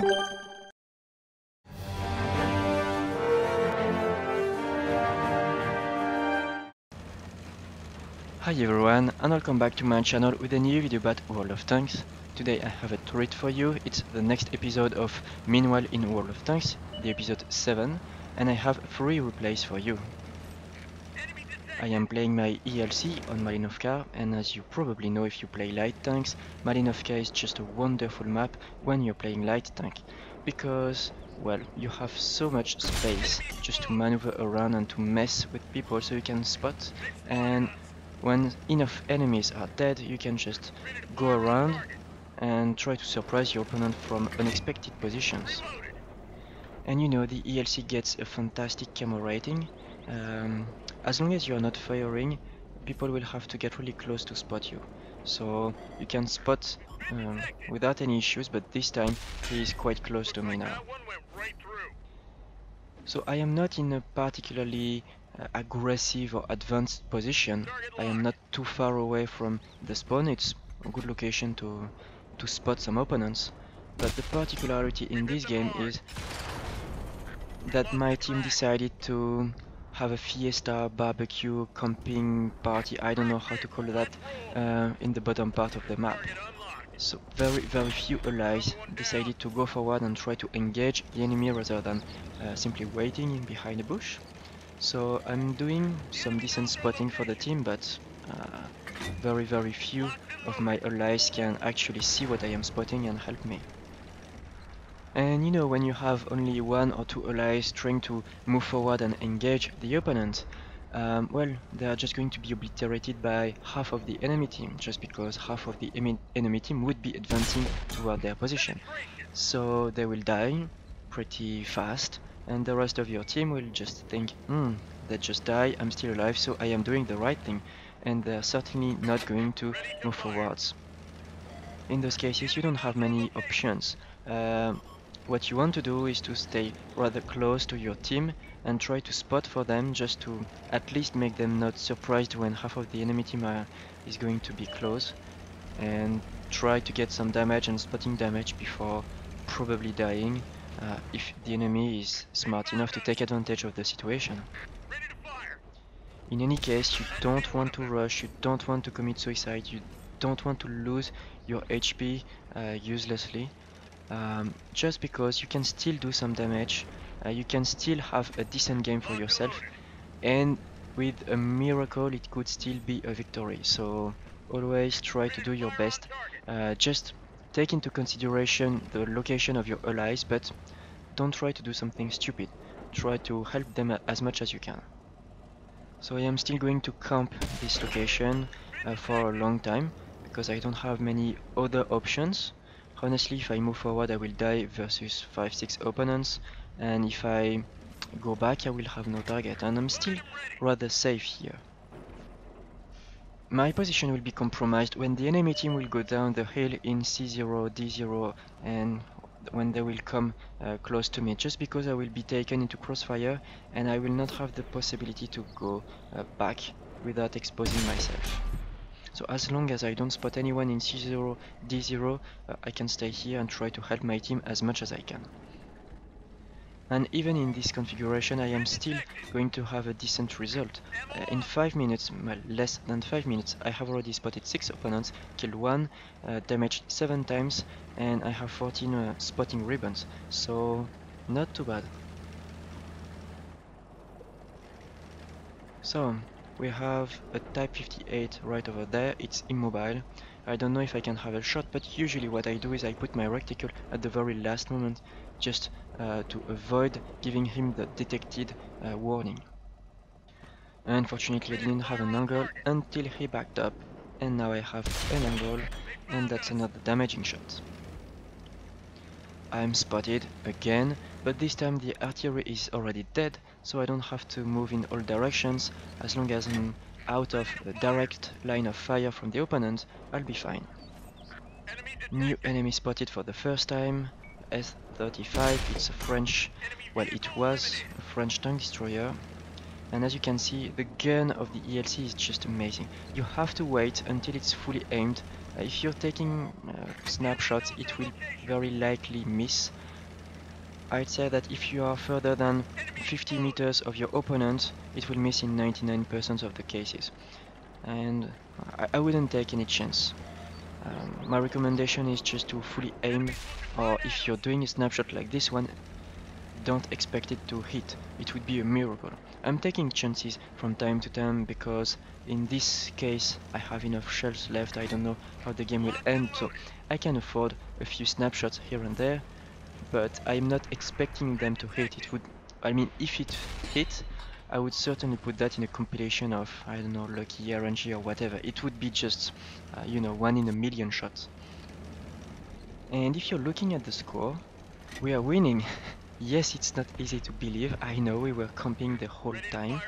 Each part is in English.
Hi everyone, and welcome back to my channel with a new video about World of Tanks. Today I have a treat for you. It's the next episode of Meanwhile in World of Tanks, the episode 7, and I have 3 replays for you. I am playing my ELC on Malinovka, and as you probably know if you play light tanks, Malinovka is just a wonderful map when you're playing light tank, because, well, you have so much space just to maneuver around and to mess with people so you can spot, and when enough enemies are dead, you can just go around and try to surprise your opponent from unexpected positions. And you know, the ELC gets a fantastic camo rating. As long as you are not firing, people will have to get really close to spot you. So you can spot without any issues, but this time he is quite close to me now. So I am not in a particularly aggressive or advanced position. I am not too far away from the spawn. It's a good location to spot some opponents. But the particularity in this game is that my team decided to have a fiesta, barbecue, camping party, I don't know how to call that, in the bottom part of the map. So very few allies decided to go forward and try to engage the enemy rather than simply waiting in behind a bush. So I'm doing some decent spotting for the team, but very few of my allies can actually see what I am spotting and help me. And you know, when you have only 1 or 2 allies trying to move forward and engage the opponent, well, they are just going to be obliterated by half of the enemy team, just because half of the enemy team would be advancing toward their position. So they will die pretty fast, and the rest of your team will just think, they just die, I'm still alive, so I am doing the right thing, and they're certainly not going to move forwards. In those cases, you don't have many options. What you want to do is to stay rather close to your team and try to spot for them, just to at least make them not surprised when half of the enemy team is going to be close, and try to get some damage and spotting damage before probably dying if the enemy is smart enough to take advantage of the situation. In any case, you don't want to rush, you don't want to commit suicide, you don't want to lose your HP uselessly. Just because you can still do some damage, you can still have a decent game for yourself, and with a miracle it could still be a victory. So always try to do your best. Just take into consideration the location of your allies, but don't try to do something stupid. Try to help them as much as you can. So I am still going to camp this location for a long time, because I don't have many other options. Honestly, if I move forward I will die versus 5-6 opponents, and if I go back I will have no target, and I'm still rather safe here. My position will be compromised when the enemy team will go down the hill in C0, D0, and when they will come close to me, just because I will be taken into crossfire and I will not have the possibility to go back without exposing myself. So as long as I don't spot anyone in C0, D0, I can stay here and try to help my team as much as I can. And even in this configuration I am still going to have a decent result. In 5 minutes, well, less than 5 minutes, I have already spotted 6 opponents, killed 1, damaged 7 times, and I have 14 spotting ribbons, so not too bad. So we have a Type 58 right over there. It's immobile. I don't know if I can have a shot, but usually what I do is I put my reticle at the very last moment, just to avoid giving him the detected warning. Unfortunately I didn't have an angle until he backed up, and now I have an angle, and that's another damaging shot. I'm spotted again, but this time the artillery is already dead, so I don't have to move in all directions. As long as I'm out of the direct line of fire from the opponent, I'll be fine. New enemy spotted for the first time, S-35, it's a French, well, it was a French tank destroyer. And as you can see, the gun of the ELC is just amazing. You have to wait until it's fully aimed. If you're taking snapshots, it will very likely miss. I'd say that if you are further than 50 meters of your opponent, it will miss in 99% of the cases. And I wouldn't take any chance. My recommendation is just to fully aim, or if you're doing a snapshot like this one, don't expect it to hit. It would be a miracle. I'm taking chances from time to time because in this case I have enough shells left. I don't know how the game will end, so I can afford a few snapshots here and there, but I'm not expecting them to hit. I mean, if it hit, I would certainly put that in a compilation of, I don't know, lucky RNG or whatever. It would be just, you know, 1 in a million shots. And if you're looking at the score, we are winning. Yes, it's not easy to believe. I know we were camping the whole time.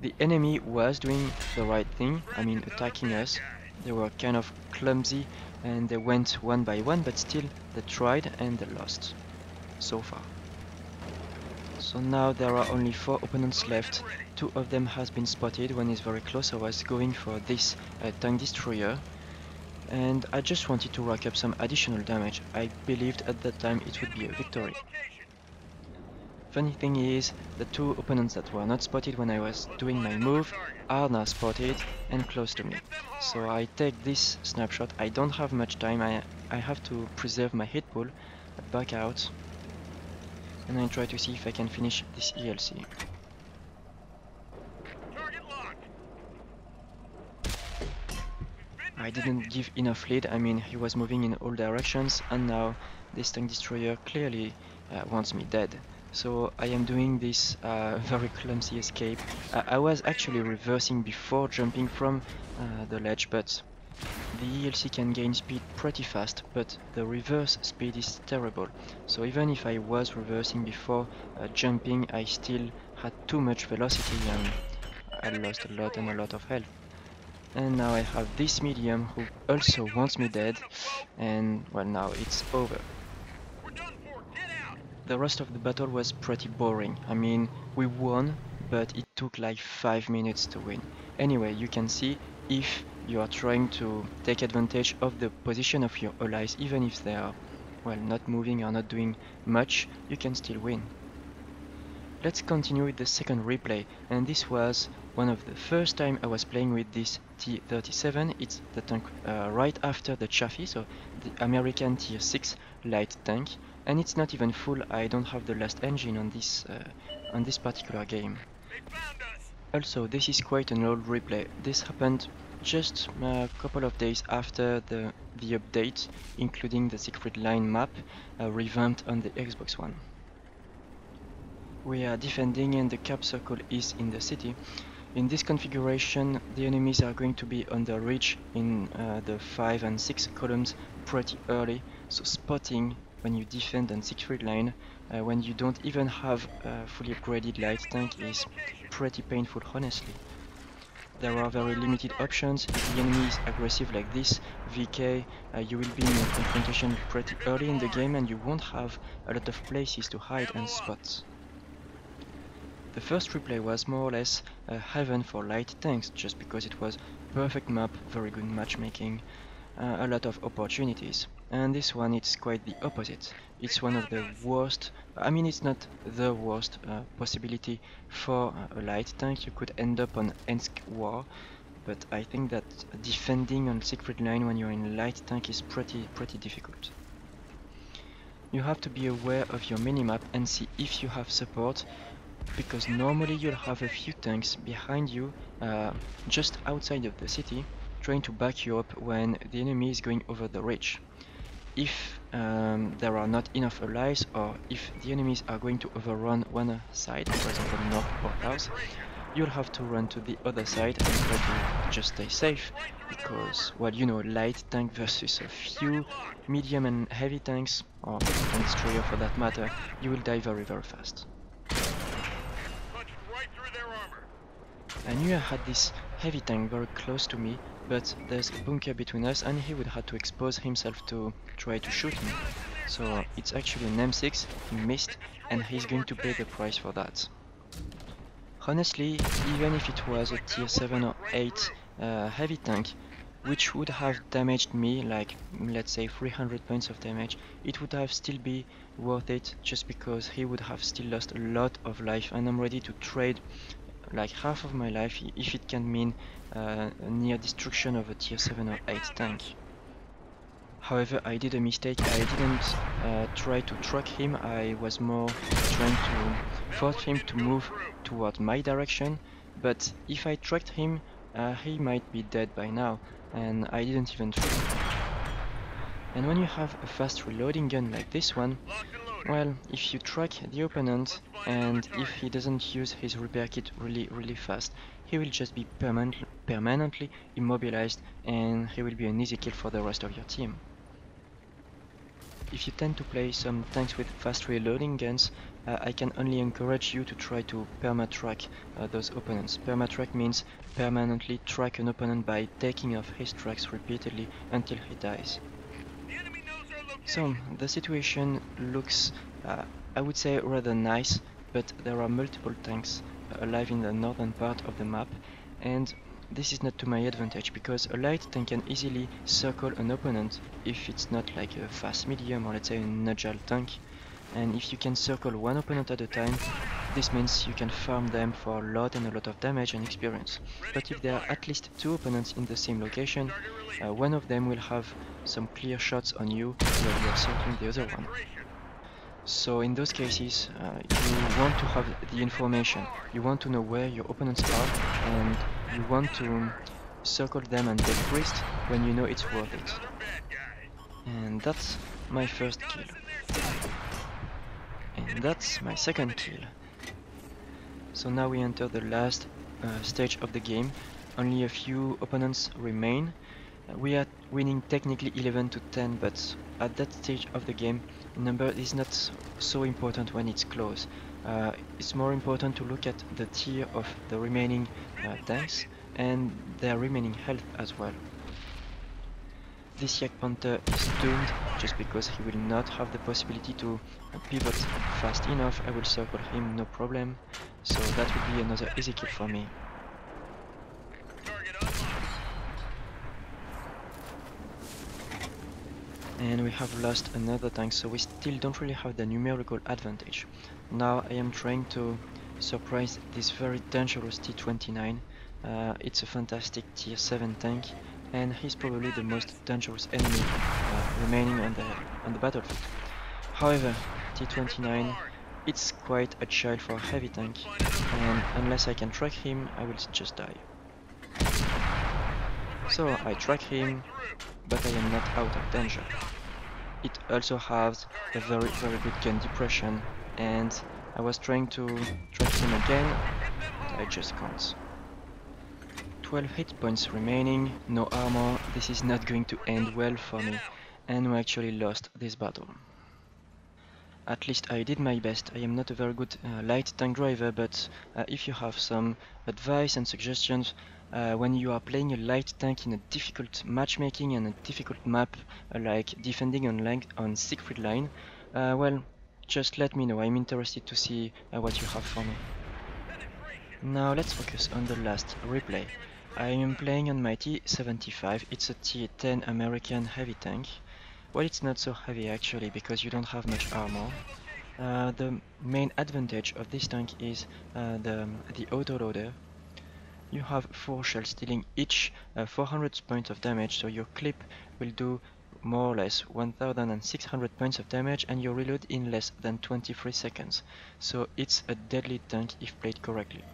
The enemy was doing the right thing, I mean attacking us. They were kind of clumsy and they went one by one, but still they tried and they lost. So far. So now there are only 4 opponents left. 2 of them has been spotted, one is very close. I was going for this tank destroyer. And I just wanted to rack up some additional damage. I believed at that time it would be a victory. Funny thing is, the 2 opponents that were not spotted when I was doing my move are now spotted and close to me. So I take this snapshot. I don't have much time. I have to preserve my hit pool. I back out and I try to see if I can finish this ELC. I didn't give enough lead. I mean, he was moving in all directions, and now this tank destroyer clearly wants me dead. So I am doing this very clumsy escape. I was actually reversing before jumping from the ledge, but the ELC can gain speed pretty fast, but the reverse speed is terrible. So even if I was reversing before jumping, I still had too much velocity and I lost a lot and a lot of health. And now I have this medium who also wants me dead, and well, now it's over. The rest of the battle was pretty boring. I mean, we won, but it took like 5 minutes to win. Anyway, you can see if you are trying to take advantage of the position of your allies, even if they are, well, not moving or not doing much, you can still win. Let's continue with the second replay, and this was one of the first time I was playing with this T-37. It's the tank right after the Chaffee, so the American Tier 6 light tank, and it's not even full. I don't have the last engine on this particular game. Also, this is quite an old replay. This happened just a couple of days after the update, including the Siegfried Line map revamped on the Xbox One. We are defending and the cap circle is in the city. In this configuration, the enemies are going to be on the ridge in the 5 and 6 columns pretty early, so spotting when you defend on Siegfried Line, when you don't even have a fully upgraded light tank, is pretty painful, honestly. There are very limited options. If the enemy is aggressive like this, VK, you will be in a confrontation pretty early in the game and you won't have a lot of places to hide and spot. The first replay was more or less a heaven for light tanks, just because it was perfect map, very good matchmaking, a lot of opportunities. And this one, it's quite the opposite. It's one of the worst, I mean it's not the worst possibility for a light tank. You could end up on Ensk War, but I think that defending on Siegfried Line when you're in light tank is pretty difficult. You have to be aware of your minimap and see if you have support, because normally you'll have a few tanks behind you just outside of the city trying to back you up when the enemy is going over the ridge. If there are not enough allies, or if the enemies are going to overrun one side, for example north or south, you'll have to run to the other side and try to just stay safe, because, well, you know, light tank versus a few medium and heavy tanks, or tank destroyer for that matter, you will die very fast. I knew I had this heavy tank very close to me, but there's a bunker between us and he would have to expose himself to try to shoot me. So it's actually an M6, he missed, and he's going to pay the price for that. Honestly, even if it was a tier 7 or 8 heavy tank, which would have damaged me like, let's say, 300 points of damage, it would have still be worth it just because he would have still lost a lot of life, and I'm ready to trade like half of my life if it can mean near destruction of a tier 7 or 8 tank. However, I did a mistake. I didn't try to track him. I was more trying to force him to move toward my direction, but if I tracked him, he might be dead by now, and I didn't even try. And when you have a fast reloading gun like this one, well, if you track the opponent and if he doesn't use his repair kit really fast, he will just be permanently immobilized, and he will be an easy kill for the rest of your team. If you tend to play some tanks with fast reloading guns, I can only encourage you to try to perma-track those opponents. Perma-track means permanently track an opponent by taking off his tracks repeatedly until he dies. So, the situation looks, I would say, rather nice, but there are multiple tanks alive in the northern part of the map, and this is not to my advantage because a light tank can easily circle an opponent if it's not like a fast medium or let's say an agile tank. And if you can circle one opponent at a time, this means you can farm them for a lot of damage and experience. But if there are at least two opponents in the same location, one of them will have some clear shots on you while you are circling the other one. So in those cases, you want to have the information. You want to know where your opponents are, and you want to circle them and take risks when you know it's worth it. And that's my first kill. And that's my second kill. So now we enter the last stage of the game. Only a few opponents remain. We are winning technically 11 to 10, but at that stage of the game, number is not so important when it's close. It's more important to look at the tier of the remaining tanks and their remaining health as well. This Yak Panther is doomed just because he will not have the possibility to pivot fast enough. I will circle him, no problem. So that will be another easy kill for me. And we have lost another tank, so we still don't really have the numerical advantage. Now I am trying to surprise this very dangerous T-29. It's a fantastic tier 7 tank, and he's probably the most dangerous enemy remaining on the battlefield. However, T-29, it's quite agile for a heavy tank, and unless I can track him, I will just die. So I track him, but I am not out of danger. It also has a very good gun depression, and I was trying to track him again, I just can't. 12 hit points remaining, no armor. This is not going to end well for me, and we actually lost this battle. At least I did my best. I am not a very good light tank driver, but if you have some advice and suggestions when you are playing a light tank in a difficult matchmaking and a difficult map like defending on Siegfried line, well, just let me know. I'm interested to see what you have for me. Now let's focus on the last replay. I am playing on my T-75. It's a T-10 American heavy tank. Well, it's not so heavy actually because you don't have much armor. The main advantage of this tank is the autoloader. You have 4 shells dealing each 400 points of damage, so your clip will do more or less 1600 points of damage and you reload in less than 23 seconds. So it's a deadly tank if played correctly.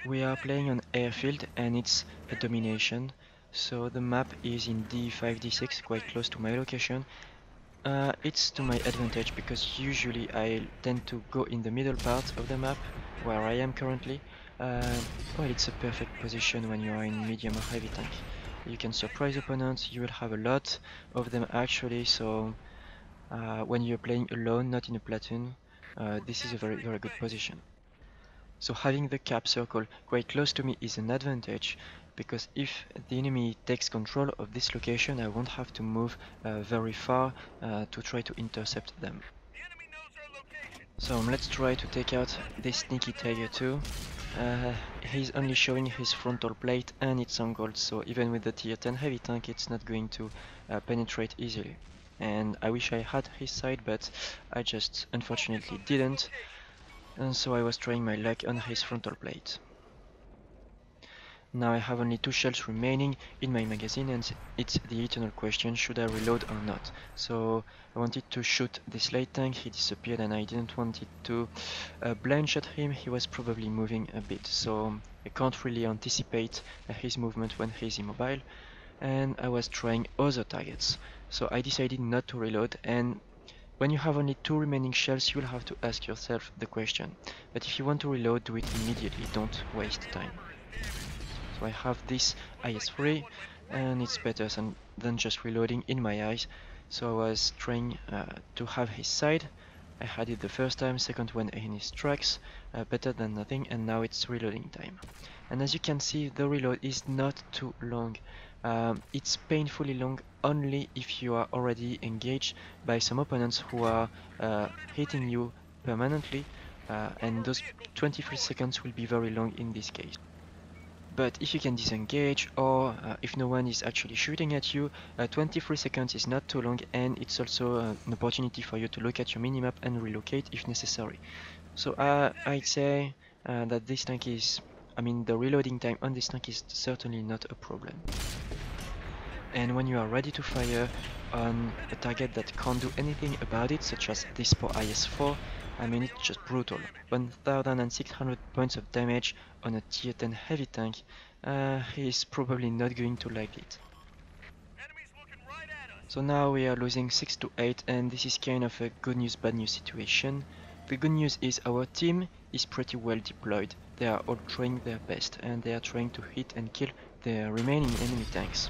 We are playing on airfield and it's a domination. So the map is in D5, D6, quite close to my location. It's to my advantage because usually I tend to go in the middle part of the map, where I am currently. Well, it's a perfect position when you are in medium or heavy tank. You can surprise opponents, you will have a lot of them actually, so when you're playing alone, not in a platoon, this is a very good position. So having the cap circle quite close to me is an advantage, because if the enemy takes control of this location, I won't have to move very far to try to intercept them. So let's try to take out this sneaky Tiger 2. he's only showing his frontal plate and it's on gold, so even with the tier 10 heavy tank it's not going to penetrate easily. And I wish I had his side, but I just unfortunately didn't, and so I was trying my luck on his frontal plate. Now I have only 2 shells remaining in my magazine, and it's the eternal question, should I reload or not? So I wanted to shoot this light tank, he disappeared, and I didn't want it to blind shot him. He was probably moving a bit, so I can't really anticipate his movement when he's immobile, and I was trying other targets. So I decided not to reload, and when you have only 2 remaining shells, you'll have to ask yourself the question. But if you want to reload, do it immediately, don't waste time. So I have this IS-3 and it's better than just reloading in my eyes. So I was trying to have his side. I had it the first time, second one in his tracks, better than nothing, and now it's reloading time. And as you can see, the reload is not too long. It's painfully long only if you are already engaged by some opponents who are hitting you permanently, and those 23 seconds will be very long in this case. But if you can disengage, or if no one is actually shooting at you, 23 seconds is not too long, and it's also an opportunity for you to look at your minimap and relocate if necessary. So I'd say that this tank is, the reloading time on this tank is certainly not a problem. And when you are ready to fire on a target that can't do anything about it, such as this poor IS-4, it's just brutal. 1600 points of damage on a tier 10 heavy tank, he's probably not going to like it. So now we are losing 6-8, and this is kind of a good news bad news situation. The good news is our team is pretty well deployed. They are all trying their best and they are trying to hit and kill the remaining enemy tanks.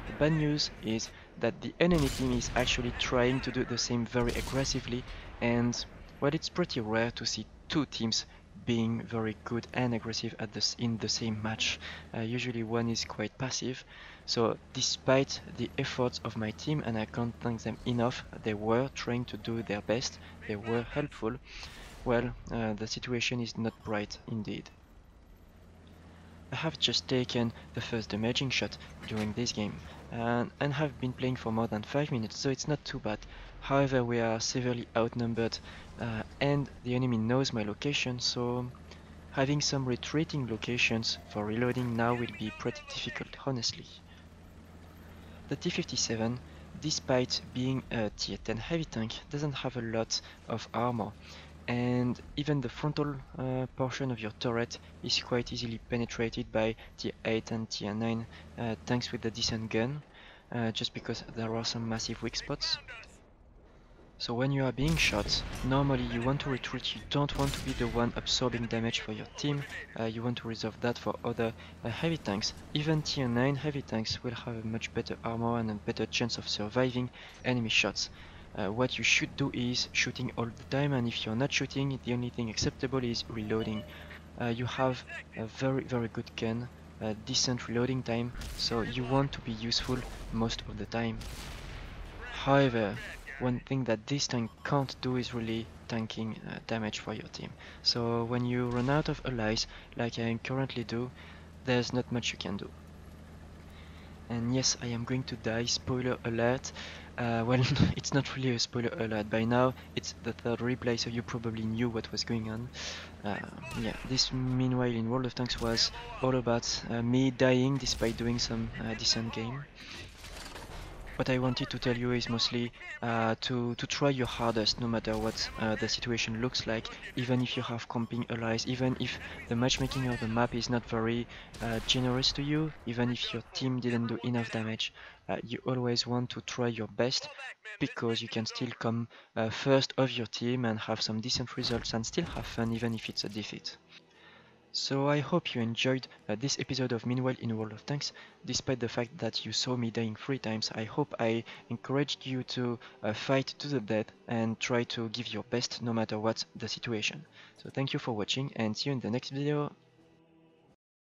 The bad news is that the enemy team is actually trying to do the same very aggressively, and well, it's pretty rare to see 2 teams being very good and aggressive in the same match. Usually one is quite passive. So despite the efforts of my team, and I can't thank them enough, they were trying to do their best, they were helpful. Well, the situation is not bright indeed. I have just taken the first damaging shot during this game, and have been playing for more than 5 minutes, so it's not too bad. However, we are severely outnumbered, and the enemy knows my location, so having some retreating locations for reloading now will be pretty difficult, honestly. The T-57, despite being a tier 10 heavy tank, doesn't have a lot of armor, and even the frontal portion of your turret is quite easily penetrated by tier 8 and tier 9 tanks with a decent gun, just because there are some massive weak spots. So when you are being shot, normally you want to retreat, you don't want to be the one absorbing damage for your team, you want to reserve that for other heavy tanks. Even tier 9 heavy tanks will have a much better armor and a better chance of surviving enemy shots. What you should do is shooting all the time, and if you're not shooting, the only thing acceptable is reloading. You have a very good gun, a decent reloading time, so you want to be useful most of the time. However, one thing that this tank can't do is really tanking damage for your team. So when you run out of allies, like I currently do, there's not much you can do. And yes, I am going to die, spoiler alert. Well, it's not really a spoiler alert by now, it's the 3rd replay, so you probably knew what was going on. Yeah, this meanwhile in World of Tanks was all about me dying despite doing some decent game. What I wanted to tell you is mostly to try your hardest no matter what the situation looks like, even if you have camping allies, even if the matchmaking of the map is not very generous to you, even if your team didn't do enough damage. You always want to try your best, because you can still come first of your team and have some decent results and still have fun even if it's a defeat. So I hope you enjoyed this episode of Meanwhile in World of Tanks. Despite the fact that you saw me dying 3 times, I hope I encouraged you to fight to the death and try to give your best no matter what the situation. So thank you for watching and see you in the next video.